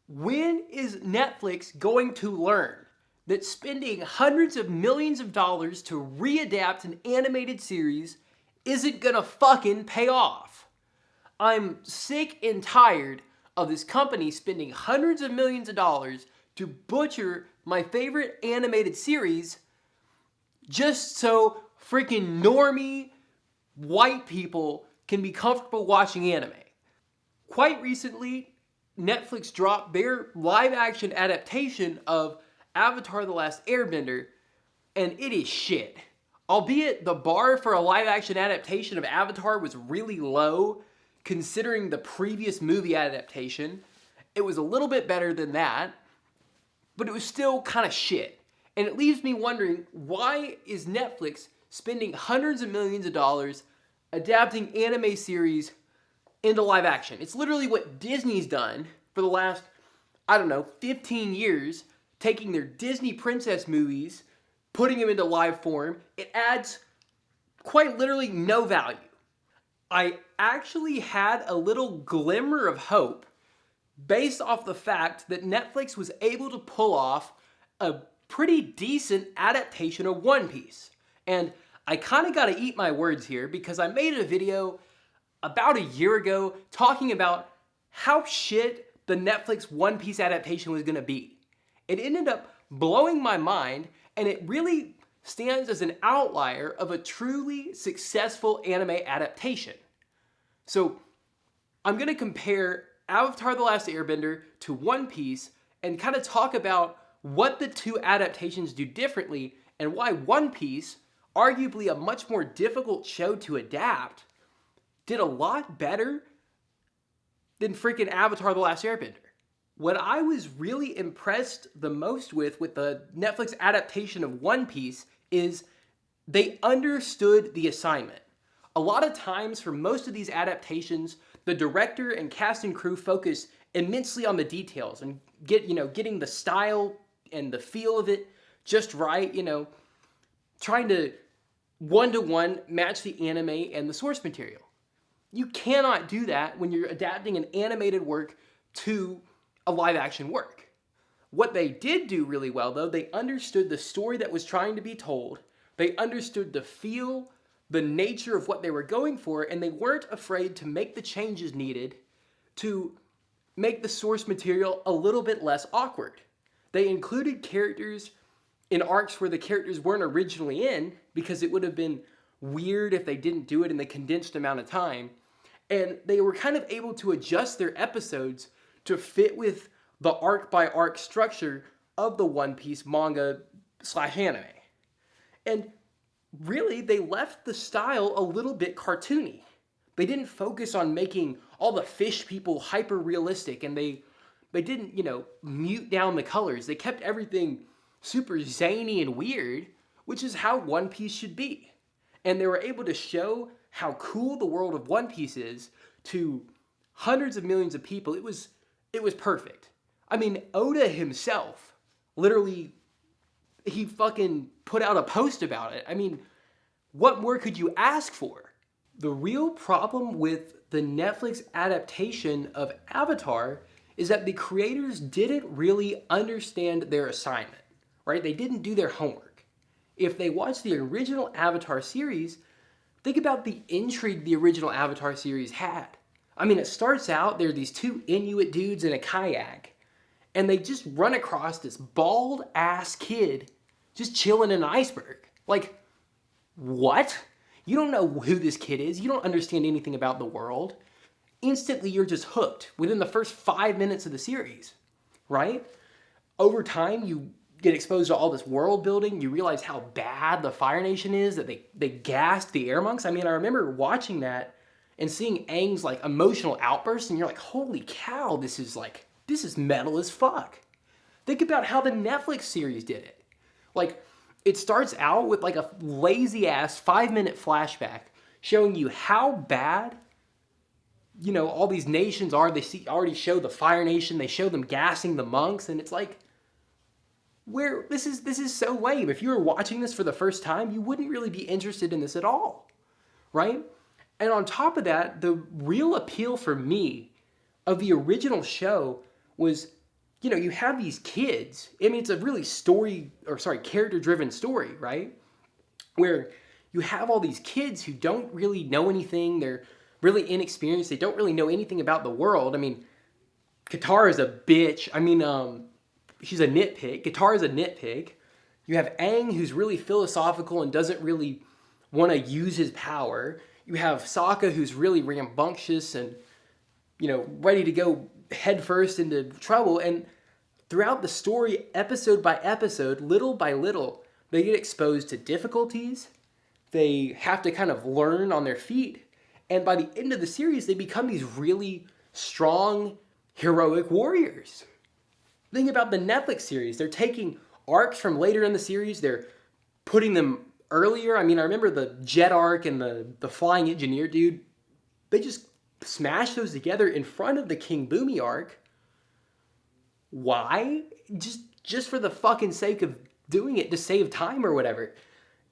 When is Netflix going to learn that spending hundreds of millions of dollars to readapt an animated series isn't gonna fucking pay off? I'm sick and tired of this company spending hundreds of millions of dollars to butcher my favorite animated series just so freaking normie white people can be comfortable watching anime. Quite recently, Netflix dropped their live action adaptation of Avatar: The Last Airbender, and it is shit. Albeit the bar for a live action adaptation of Avatar was really low, considering the previous movie adaptation, it was a little bit better than that, but it was still kind of shit. And it leaves me wondering, why is Netflix spending hundreds of millions of dollars adapting anime series into live action? It's literally what Disney's done for the last, 15 years, taking their Disney princess movies, putting them into live form. It adds quite literally no value. I actually had a little glimmer of hope based off the fact that Netflix was able to pull off a pretty decent adaptation of One Piece. And I kind of got to eat my words here because I made a video about a year ago talking about how shit the Netflix One Piece adaptation was going to be. It ended up blowing my mind, and it really stands as an outlier of a truly successful anime adaptation. So I'm going to compare Avatar: The Last Airbender to One Piece and kind of talk about what the two adaptations do differently and why One Piece, arguably a much more difficult show to adapt, did a lot better than freaking Avatar: The Last Airbender. What I was really impressed the most with the Netflix adaptation of One Piece is they understood the assignment. A lot of times for most of these adaptations, the director and cast and crew focus immensely on the details and getting the style and the feel of it just right, trying to one-to-one match the anime and the source material. You cannot do that when you're adapting an animated work to a live action work. What they did do really well, though, they understood the story that was trying to be told, they understood the feel, the nature of what they were going for, and they weren't afraid to make the changes needed to make the source material a little bit less awkward. They included characters in arcs where the characters weren't originally in, because it would have been weird if they didn't do it in the condensed amount of time. And they were kind of able to adjust their episodes to fit with the arc-by-arc structure of the One Piece manga/anime. And really, they left the style a little bit cartoony. They didn't focus on making all the fish people hyper-realistic, and they didn't, mute down the colors. They kept everything super zany and weird, which is how One Piece should be. And they were able to show how cool the world of One Piece is to hundreds of millions of people. It was perfect. I mean, Oda himself, literally, he fucking put out a post about it. I mean, what more could you ask for? The real problem with the Netflix adaptation of Avatar is that the creators didn't really understand their assignment, right? They didn't do their homework. If they watched the original Avatar series, think about the intrigue the original Avatar series had. I mean, it starts out, there are these two Inuit dudes in a kayak, and they just run across this bald-ass kid just chilling in an iceberg. Like, what? You don't know who this kid is. You don't understand anything about the world. Instantly, you're just hooked within the first 5 minutes of the series, right? Over time, you get exposed to all this world building. You realize how bad the Fire Nation is, that they gassed the air monks. I mean, I remember watching that and seeing Aang's emotional outbursts, and you're like, holy cow, this is metal as fuck. Think about how the Netflix series did it. It starts out with a lazy ass 5-minute flashback showing you how bad, all these nations are. They already show the Fire Nation, they show them gassing the monks, and it's like, this is so lame. If you were watching this for the first time, you wouldn't really be interested in this at all, right? And on top of that, the real appeal for me of the original show was you have these kids. I mean, it's a really character-driven story, right? Where you have all these kids who don't really know anything. They're really inexperienced. They don't really know anything about the world. I mean, Katara's a bitch. I mean, she's a nitpick. Katara's a nitpick. You have Aang, who's really philosophical and doesn't really want to use his power. You have Sokka, who's really rambunctious and, ready to go headfirst into trouble. And throughout the story, episode by episode, little by little, they get exposed to difficulties. They have to kind of learn on their feet. And by the end of the series, they become these really strong, heroic warriors. Think about the Netflix series. They're taking arcs from later in the series. They're putting them earlier. I mean, I remember the jet arc and the flying engineer dude. They just smashed those together in front of the King Boomy arc. Why? Just for the fucking sake of doing it to save time or whatever.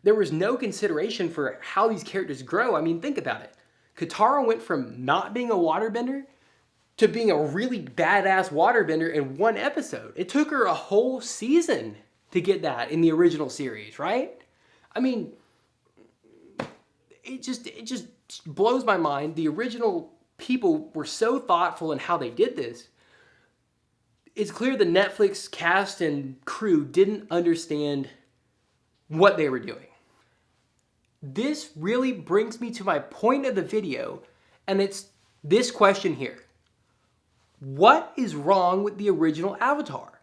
There was no consideration for how these characters grow. I mean, think about it. Katara went from not being a waterbender to being a really badass waterbender in one episode. It took her a whole season to get that in the original series, right? I mean, it just blows my mind. The original people were so thoughtful in how they did this. It's clear the Netflix cast and crew didn't understand what they were doing. This really brings me to my point of the video, and it's this question here. What is wrong with the original Avatar?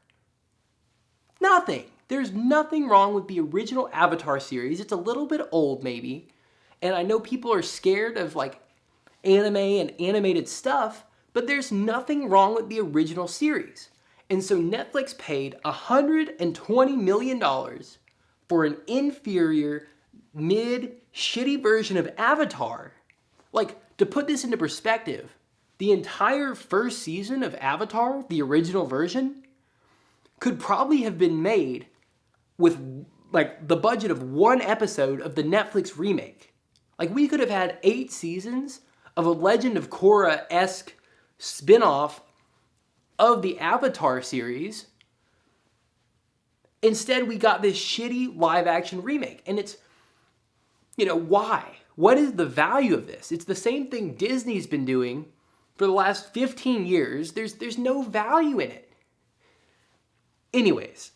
Nothing. There's nothing wrong with the original Avatar series. It's a little bit old maybe, and I know people are scared of like anime and animated stuff, but there's nothing wrong with the original series. And so Netflix paid $120 million for an inferior, mid-shitty version of Avatar. Like, to put this into perspective, the entire first season of Avatar, the original version, could probably have been made with like the budget of one episode of the Netflix remake. Like, we could have had 8 seasons of a Legend of Korra-esque spin-off of the Avatar series. Instead, we got this shitty live-action remake. And it's, why? What is the value of this? It's the same thing Disney's been doing for the last 15 years. There's no value in it. Anyways,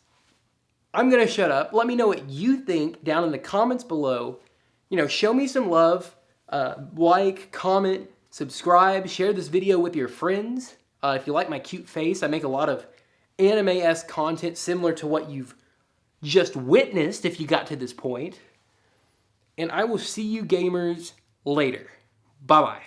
I'm going to shut up. Let me know what you think down in the comments below. Show me some love. Like, comment, subscribe, share this video with your friends. If you like my cute face, I make a lot of anime-esque content similar to what you've just witnessed if you got to this point. And I will see you gamers later. Bye-bye.